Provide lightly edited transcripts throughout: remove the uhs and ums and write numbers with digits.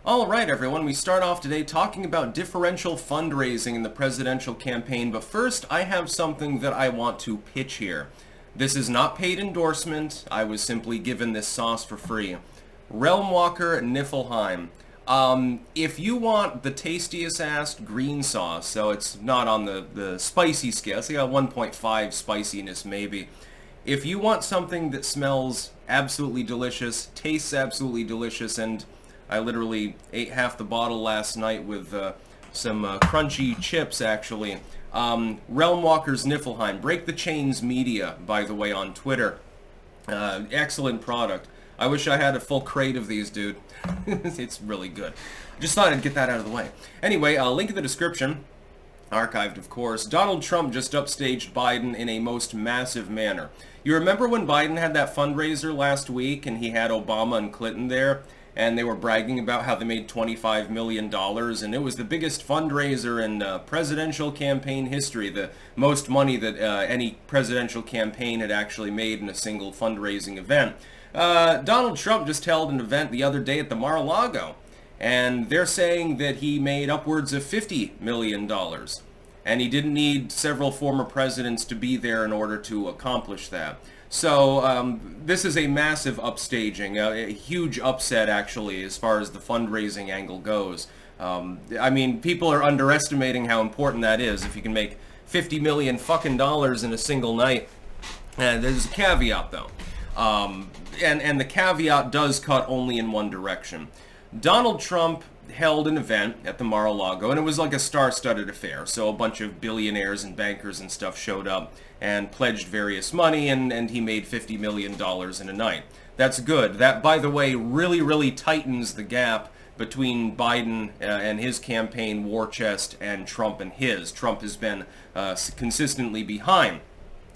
Alright everyone, we start off today talking about differential fundraising in the presidential campaign, but first I have something that I want to pitch here. This is not paid endorsement, I was simply given this sauce for free. Realm Walker Niflheim. If you want the tastiest ass green sauce, so it's not on the spicy scale, it's like a 1.5 spiciness maybe. If you want something that smells absolutely delicious, tastes absolutely delicious, and I literally ate half the bottle last night with some crunchy chips, actually. Realm Walker's Niflheim. Break the Chains Media, by the way, on Twitter. Excellent product. I wish I had a full crate of these, dude. It's really good. Just thought I'd get that out of the way. Anyway, link in the description. Archived, of course. Donald Trump just upstaged Biden in a most massive manner. You remember when Biden had that fundraiser last week and he had Obama and Clinton there? And they were bragging about how they made $25 million, and it was the biggest fundraiser in presidential campaign history, the most money that any presidential campaign had actually made in a single fundraising event. Donald Trump just held an event the other day at the Mar-a-Lago, and they're saying that he made upwards of $50 million, and he didn't need several former presidents to be there in order to accomplish that. So this is a massive upstaging, a huge upset actually as far as the fundraising angle goes. I mean, people are underestimating how important that is. If you can make $50 million fucking dollars in a single night, there's a caveat though, and the caveat does cut only in one direction. Donald Trump held an event at the Mar-a-Lago, and it was like a star-studded affair. So a bunch of billionaires and bankers and stuff showed up and pledged various money, and he made $50 million in a night. That's good. That, by the way, really tightens the gap between Biden and his campaign war chest and Trump and his. Trump has been consistently behind,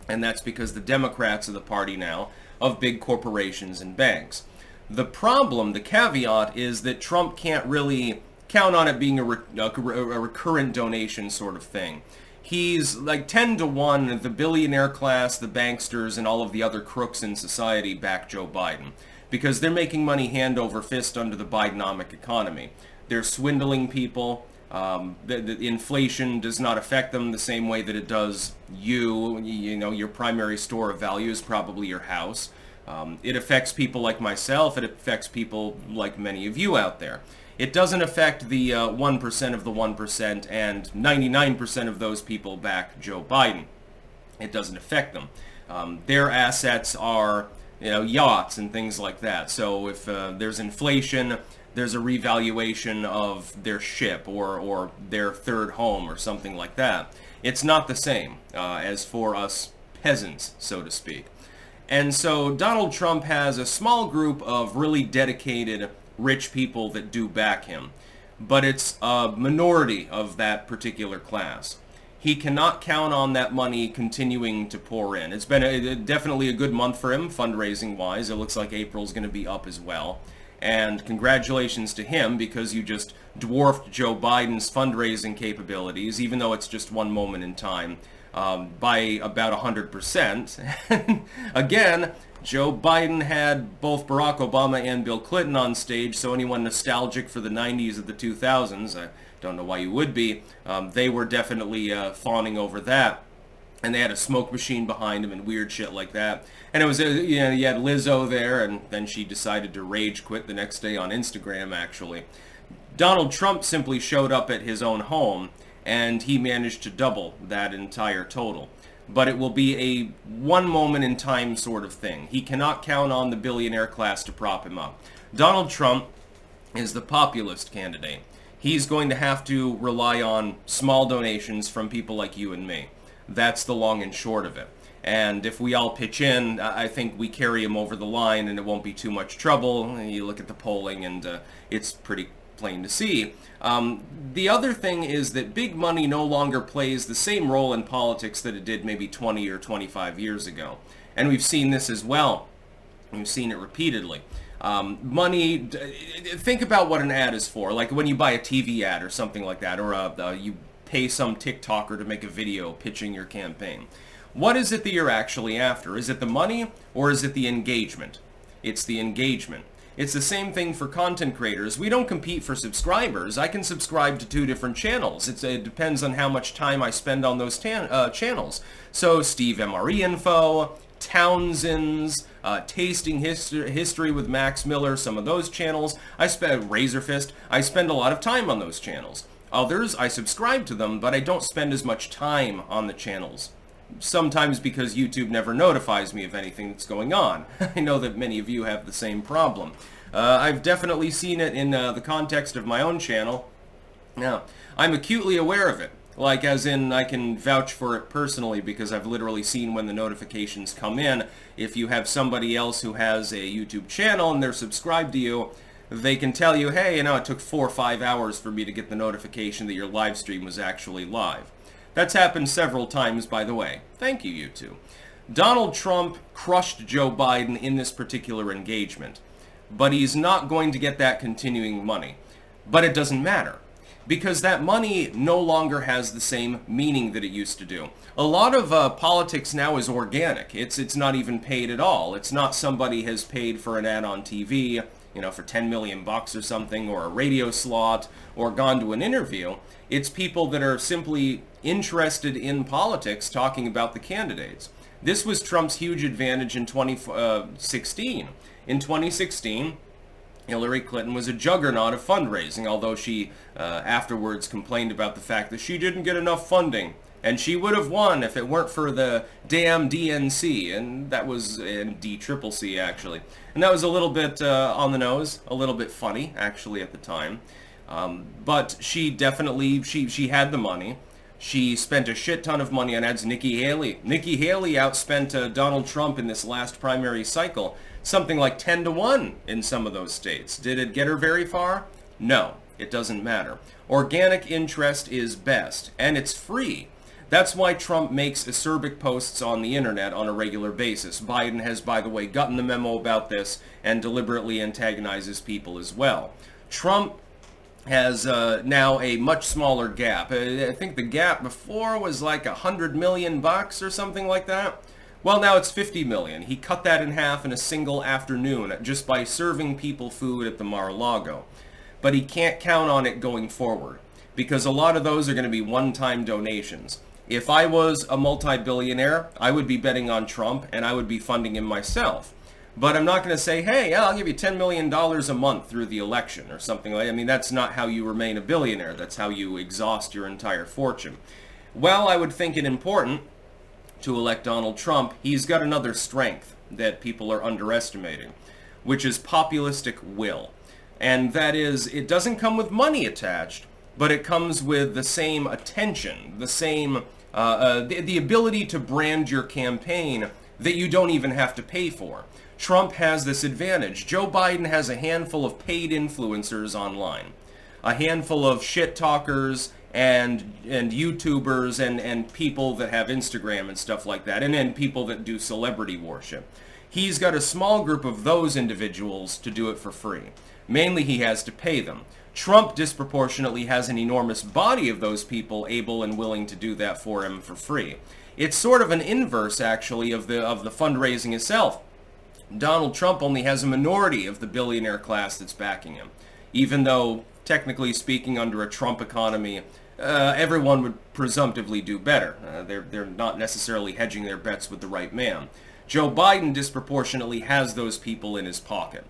and that's because the Democrats are the party now of big corporations and banks. The problem, the caveat, is that Trump can't really count on it being a recurrent donation sort of thing. He's like 10 to 1, the billionaire class, the banksters, and all of the other crooks in society back Joe Biden, because they're making money hand over fist under the Bidenomic economy. They're swindling people. The inflation does not affect them the same way that it does you. You know, your primary store of value is probably your house. It affects people like myself. It affects people like many of you out there. It doesn't affect the 1% of the 1% and 99% of those people back Joe Biden. It doesn't affect them. Their assets are, yachts and things like that. So if there's inflation, there's a revaluation of their ship or their third home or something like that. It's not the same as for us peasants, so to speak. And so Donald Trump has a small group of really dedicated rich people that do back him, but it's a minority of that particular class. He cannot count on that money continuing to pour in. It's been definitely a good month for him fundraising-wise. It looks like April's going to be up as well. And congratulations to him, because you just dwarfed Joe Biden's fundraising capabilities, even though it's just one moment in time, by about 100%. Again, Joe Biden had both Barack Obama and Bill Clinton on stage, so anyone nostalgic for the 90s or the 2000s, I don't know why you would be, they were definitely fawning over that. And they had a smoke machine behind him and weird shit like that. And it was, you had Lizzo there, and then she decided to rage quit the next day on Instagram, actually. Donald Trump simply showed up at his own home, and he managed to double that entire total. But it will be a one moment in time sort of thing. He cannot count on the billionaire class to prop him up. Donald Trump is the populist candidate. He's going to have to rely on small donations from people like you and me. That's the long and short of it. And if we all pitch in, I think we carry him over the line and it won't be too much trouble. You look at the polling and it's pretty plain to see. The other thing is that big money no longer plays the same role in politics that it did maybe 20 or 25 years ago. And we've seen this as well. We've seen it repeatedly. Money, think about what an ad is for. Like when you buy a TV ad or something like that, or you pay some TikToker to make a video pitching your campaign. What is it that you're actually after? Is it the money or is it the engagement? It's the engagement. It's the same thing for content creators. We don't compete for subscribers. I can subscribe to 2 different channels. It depends on how much time I spend on those channels. So Steve MRE Info, Townsend's, Tasting History with Max Miller, some of those channels. I spend Razor Fist. I spend a lot of time on those channels. Others, I subscribe to them, but I don't spend as much time on the channels. Sometimes because YouTube never notifies me of anything that's going on. I know that many of you have the same problem. I've definitely seen it in the context of my own channel. Now, I'm acutely aware of it. Like, as in, I can vouch for it personally because I've literally seen when the notifications come in. If you have somebody else who has a YouTube channel and they're subscribed to you, they can tell you, hey, it took 4 or 5 hours for me to get the notification that your live stream was actually live. That's happened several times, by the way. Thank you, you two. Donald Trump crushed Joe Biden in this particular engagement, but he's not going to get that continuing money. But it doesn't matter, because that money no longer has the same meaning that it used to do. A lot of politics now is organic. It's not even paid at all. It's not somebody has paid for an ad on TV, for 10 million bucks or something, or a radio slot, or gone to an interview. It's people that are simply interested in politics talking about the candidates. This was Trump's huge advantage in 2016. In 2016, Hillary Clinton was a juggernaut of fundraising, although she afterwards complained about the fact that she didn't get enough funding. And she would have won if it weren't for the damn DNC, and that was in DCCC actually. And that was a little bit on the nose, a little bit funny actually at the time. But she definitely, she had the money. She spent a shit ton of money on ads. Nikki Haley outspent Donald Trump in this last primary cycle, something like 10-1 in some of those states. Did it get her very far? No, it doesn't matter. Organic interest is best, and it's free. That's why Trump makes acerbic posts on the internet on a regular basis. Biden has, by the way, gotten the memo about this and deliberately antagonizes people as well. Trump has now a much smaller gap. I think the gap before was like $100 million or something like that. Well, now it's 50 million. He cut that in half in a single afternoon just by serving people food at the Mar-a-Lago. But he can't count on it going forward because a lot of those are going to be one-time donations. If I was a multi-billionaire, I would be betting on Trump and I would be funding him myself. But I'm not going to say, hey, I'll give you $10 million a month through the election or something like that. I mean, that's not how you remain a billionaire. That's how you exhaust your entire fortune. Well, I would think it important to elect Donald Trump. He's got another strength that people are underestimating, which is populistic will. And that is, it doesn't come with money attached, but it comes with the same attention, the same, the ability to brand your campaign that you don't even have to pay for. Trump has this advantage. Joe Biden has a handful of paid influencers online, a handful of shit talkers and YouTubers and people that have Instagram and stuff like that, and then people that do celebrity worship. He's got a small group of those individuals to do it for free. Mainly he has to pay them. Trump disproportionately has an enormous body of those people able and willing to do that for him for free. It's sort of an inverse, actually, of the fundraising itself. Donald Trump only has a minority of the billionaire class that's backing him, even though, technically speaking, under a Trump economy, everyone would presumptively do better. They're not necessarily hedging their bets with the right man. Joe Biden disproportionately has those people in his pocket.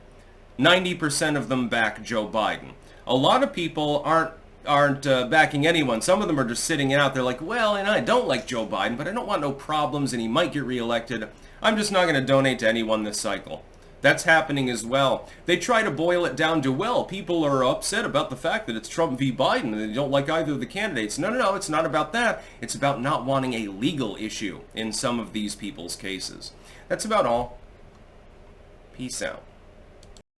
90% of them back Joe Biden. A lot of people aren't backing anyone. Some of them are just sitting out there like, well, and I don't like Joe Biden, but I don't want no problems and he might get reelected. I'm just not going to donate to anyone this cycle. That's happening as well. They try to boil it down to, well, people are upset about the fact that it's Trump v. Biden and they don't like either of the candidates. No, it's not about that. It's about not wanting a legal issue in some of these people's cases. That's about all. Peace out.